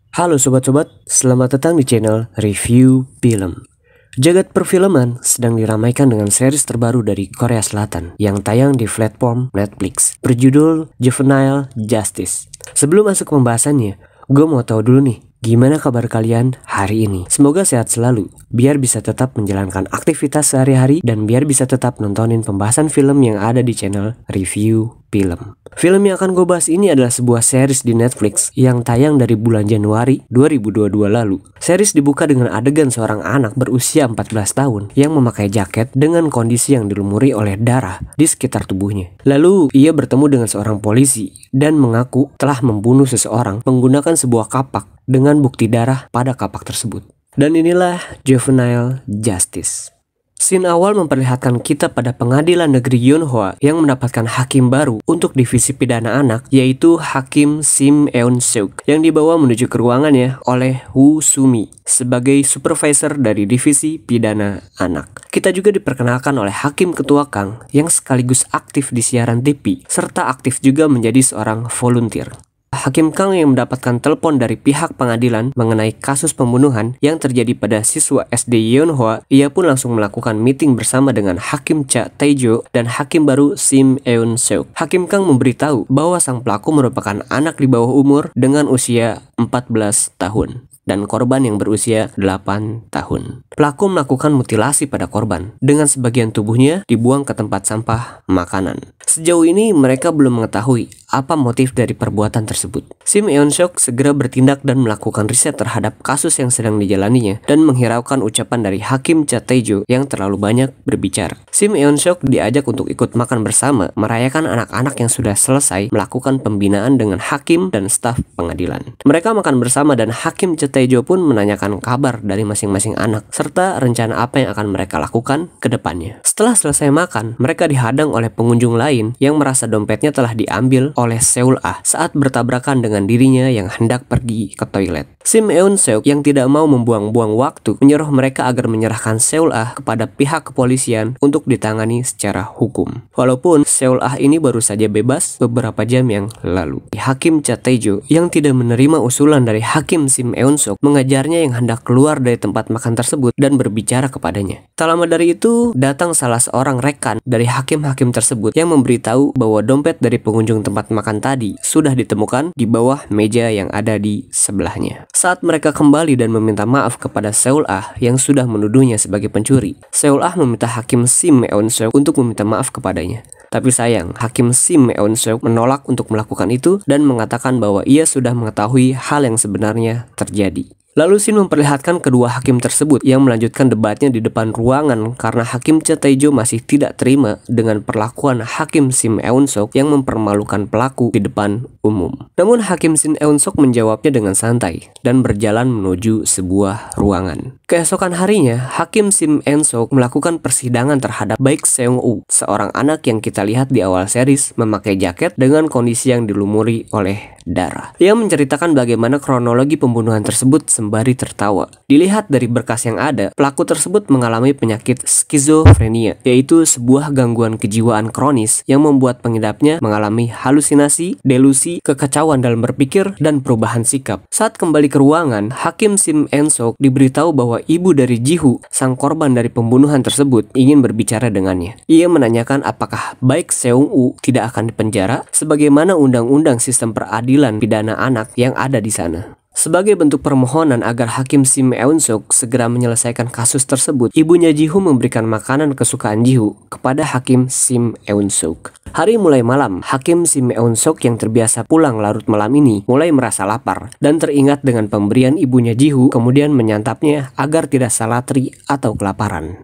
Halo sobat-sobat, selamat datang di channel Review Film. Jagat perfilman sedang diramaikan dengan series terbaru dari Korea Selatan yang tayang di platform Netflix berjudul Juvenile Justice. Sebelum masuk ke pembahasannya, gue mau tahu dulu nih, gimana kabar kalian hari ini? Semoga sehat selalu, biar bisa tetap menjalankan aktivitas sehari-hari dan biar bisa tetap nontonin pembahasan film yang ada di channel Review Film. Film yang akan gue bahas ini adalah sebuah series di Netflix yang tayang dari bulan Januari 2022 lalu. Series dibuka dengan adegan seorang anak berusia 14 tahun yang memakai jaket dengan kondisi yang dilumuri oleh darah di sekitar tubuhnya. Lalu ia bertemu dengan seorang polisi dan mengaku telah membunuh seseorang menggunakan sebuah kapak dengan bukti darah pada kapak tersebut. Dan inilah Juvenile Justice. Scene awal memperlihatkan kita pada pengadilan negeri Yonhwa yang mendapatkan hakim baru untuk divisi pidana anak, yaitu Hakim Sim Eun-seok yang dibawa menuju ke ruangannya oleh Woo Sumi sebagai supervisor dari divisi pidana anak. Kita juga diperkenalkan oleh Hakim Ketua Kang yang sekaligus aktif di siaran TV serta aktif juga menjadi seorang volunteer. Hakim Kang yang mendapatkan telepon dari pihak pengadilan mengenai kasus pembunuhan yang terjadi pada siswa SD Yonhwa, ia pun langsung melakukan meeting bersama dengan Hakim Cha Tae-jo dan Hakim baru Sim Eun-seok. Hakim Kang memberitahu bahwa sang pelaku merupakan anak di bawah umur dengan usia 14 tahun dan korban yang berusia 8 tahun. Pelaku melakukan mutilasi pada korban dengan sebagian tubuhnya dibuang ke tempat sampah makanan. Sejauh ini mereka belum mengetahui apa motif dari perbuatan tersebut. Sim Eun-seok segera bertindak dan melakukan riset terhadap kasus yang sedang dijalaninya dan menghiraukan ucapan dari Hakim Cha Tae-jo yang terlalu banyak berbicara. Sim Eun-seok diajak untuk ikut makan bersama merayakan anak-anak yang sudah selesai melakukan pembinaan dengan hakim dan staf pengadilan. Mereka makan bersama dan Hakim Cha Tae-jo pun menanyakan kabar dari masing-masing anak serta rencana apa yang akan mereka lakukan ke depannya. Setelah selesai makan, mereka dihadang oleh pengunjung lain yang merasa dompetnya telah diambil oleh Seul-ah saat bertabrakan dengan dirinya yang hendak pergi ke toilet. Sim Eun-seok yang tidak mau membuang-buang waktu menyuruh mereka agar menyerahkan Seul-ah kepada pihak kepolisian untuk ditangani secara hukum. Walaupun Seul-ah ini baru saja bebas beberapa jam yang lalu. Hakim Cha Tae-jo yang tidak menerima usulan dari Hakim Sim Eun-seok mengajarnya yang hendak keluar dari tempat makan tersebut dan berbicara kepadanya. Tak lama dari itu datang salah seorang rekan dari hakim-hakim tersebut yang memberitahu bahwa dompet dari pengunjung tempat makan tadi sudah ditemukan di bawah meja yang ada di sebelahnya. Saat mereka kembali dan meminta maaf kepada Seul-ah yang sudah menuduhnya sebagai pencuri, Seul-ah meminta Hakim Sim Eun-seok untuk meminta maaf kepadanya. Tapi sayang, Hakim Sim Eun-seok menolak untuk melakukan itu dan mengatakan bahwa ia sudah mengetahui hal yang sebenarnya terjadi. Lalu scene memperlihatkan kedua hakim tersebut yang melanjutkan debatnya di depan ruangan karena Hakim Cha Tae-jo masih tidak terima dengan perlakuan Hakim Sim Eun-seok yang mempermalukan pelaku di depan umum. Namun Hakim Sim Eun-seok menjawabnya dengan santai dan berjalan menuju sebuah ruangan. Keesokan harinya, Hakim Sim Eun-seok melakukan persidangan terhadap Baek Seung-woo, seorang anak yang kita lihat di awal series memakai jaket dengan kondisi yang dilumuri oleh darah. Ia menceritakan bagaimana kronologi pembunuhan tersebut sembari tertawa. Dilihat dari berkas yang ada, pelaku tersebut mengalami penyakit skizofrenia, yaitu sebuah gangguan kejiwaan kronis yang membuat pengidapnya mengalami halusinasi, delusi, kekacauan dalam berpikir, dan perubahan sikap. Saat kembali ke ruangan, Hakim Sim Eun-seok diberitahu bahwa ibu dari Ji-hoo, sang korban dari pembunuhan tersebut, ingin berbicara dengannya. Ia menanyakan apakah Baek Seung-woo tidak akan dipenjara sebagaimana undang-undang sistem peradilan pidana anak yang ada di sana. Sebagai bentuk permohonan agar Hakim Sim Eun-seok segera menyelesaikan kasus tersebut, ibunya Ji-hoo memberikan makanan kesukaan Ji-hoo kepada Hakim Sim Eun-seok. Hari mulai malam, Hakim Sim Eun-seok yang terbiasa pulang larut malam ini mulai merasa lapar dan teringat dengan pemberian ibunya Ji-hoo, kemudian menyantapnya agar tidak salatri atau kelaparan.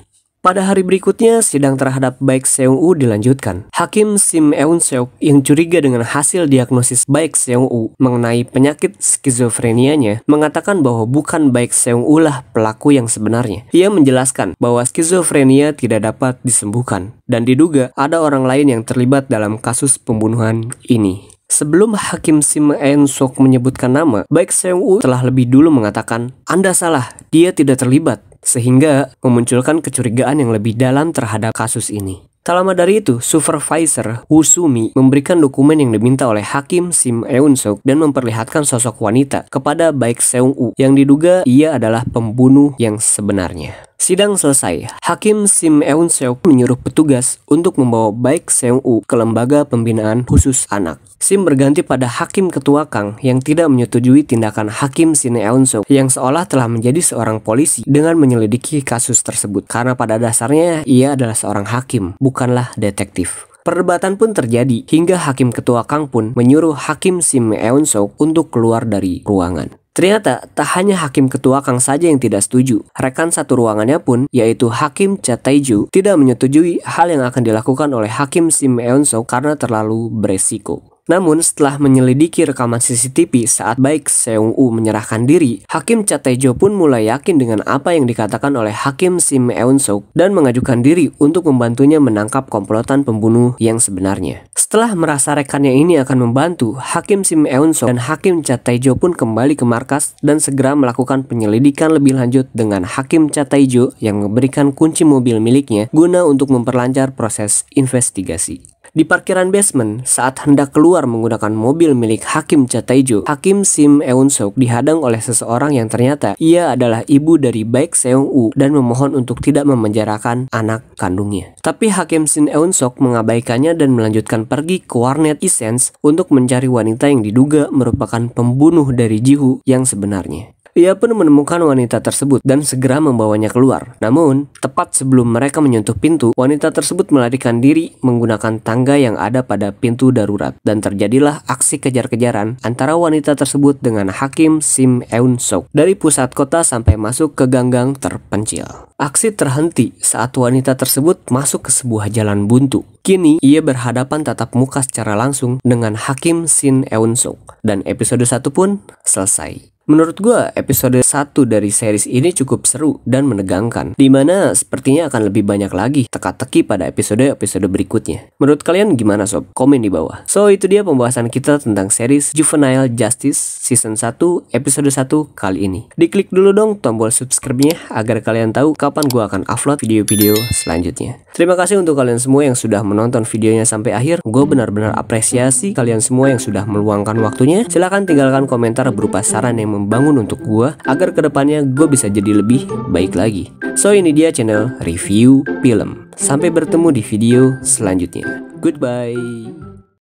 Pada hari berikutnya, sidang terhadap Baek Seung-woo dilanjutkan. Hakim Sim Eun-seok yang curiga dengan hasil diagnosis Baek Seung-woo mengenai penyakit skizofrenianya mengatakan bahwa bukan Baek Seung-woo lah pelaku yang sebenarnya. Ia menjelaskan bahwa skizofrenia tidak dapat disembuhkan dan diduga ada orang lain yang terlibat dalam kasus pembunuhan ini. Sebelum Hakim Sim Eun-seok menyebutkan nama, Baek Seung-woo telah lebih dulu mengatakan, "Anda salah, dia tidak terlibat," sehingga memunculkan kecurigaan yang lebih dalam terhadap kasus ini. Tak lama dari itu, supervisor Woo Soo-mi memberikan dokumen yang diminta oleh Hakim Sim Eun-seok dan memperlihatkan sosok wanita kepada Baek Seung-woo yang diduga ia adalah pembunuh yang sebenarnya. Sidang selesai, Hakim Sim Eun-seok menyuruh petugas untuk membawa Baek Seung-woo ke lembaga pembinaan khusus anak. Sim berganti pada Hakim Ketua Kang yang tidak menyetujui tindakan Hakim Sin Eun-seok yang seolah telah menjadi seorang polisi dengan menyelidiki kasus tersebut karena pada dasarnya ia adalah seorang hakim, bukanlah detektif. Perdebatan pun terjadi hingga Hakim Ketua Kang pun menyuruh Hakim Sim Eun-seok untuk keluar dari ruangan. Ternyata tak hanya Hakim Ketua Kang saja yang tidak setuju. Rekan satu ruangannya pun, yaitu Hakim Cha Tae-ju, tidak menyetujui hal yang akan dilakukan oleh Hakim Sim Eun-seok karena terlalu beresiko. Namun setelah menyelidiki rekaman CCTV saat Baek Seung-woo menyerahkan diri, Hakim Cha Tae-ju pun mulai yakin dengan apa yang dikatakan oleh Hakim Sim Eun-seok dan mengajukan diri untuk membantunya menangkap komplotan pembunuh yang sebenarnya. Setelah merasa rekannya ini akan membantu, Hakim Sim Eun-seok dan Hakim Cha Tae-ju pun kembali ke markas dan segera melakukan penyelidikan lebih lanjut dengan Hakim Cha Tae-ju yang memberikan kunci mobil miliknya guna untuk memperlancar proses investigasi. Di parkiran basement, saat hendak keluar menggunakan mobil milik Hakim Cha Tae-ju, Hakim Sim Eun-seok dihadang oleh seseorang yang ternyata ia adalah ibu dari Baek Seung-woo dan memohon untuk tidak memenjarakan anak kandungnya. Tapi Hakim Sim Eun-seok mengabaikannya dan melanjutkan pergi ke warnet Essence untuk mencari wanita yang diduga merupakan pembunuh dari Ji-woo yang sebenarnya. Ia pun menemukan wanita tersebut dan segera membawanya keluar. Namun, tepat sebelum mereka menyentuh pintu, wanita tersebut melarikan diri menggunakan tangga yang ada pada pintu darurat. Dan terjadilah aksi kejar-kejaran antara wanita tersebut dengan Hakim Sim Eun-seok dari pusat kota sampai masuk ke gang-gang terpencil. Aksi terhenti saat wanita tersebut masuk ke sebuah jalan buntu. Kini, ia berhadapan tatap muka secara langsung dengan Hakim Sin Eun-seok. Dan episode 1 pun selesai. Menurut gue, episode 1 dari series ini cukup seru dan menegangkan, dimana sepertinya akan lebih banyak lagi teka-teki pada episode-episode berikutnya. Menurut kalian gimana sob? Komen di bawah. So, itu dia pembahasan kita tentang series Juvenile Justice Season 1 episode 1 kali ini. Diklik dulu dong tombol subscribe-nya agar kalian tahu kapan gue akan upload video-video selanjutnya. Terima kasih untuk kalian semua yang sudah menonton videonya sampai akhir. Gue benar-benar apresiasi kalian semua yang sudah meluangkan waktunya. Silahkan tinggalkan komentar berupa saran yang membangun untuk gue agar kedepannya gue bisa jadi lebih baik lagi. So, ini dia channel Review Film. Sampai bertemu di video selanjutnya. Goodbye.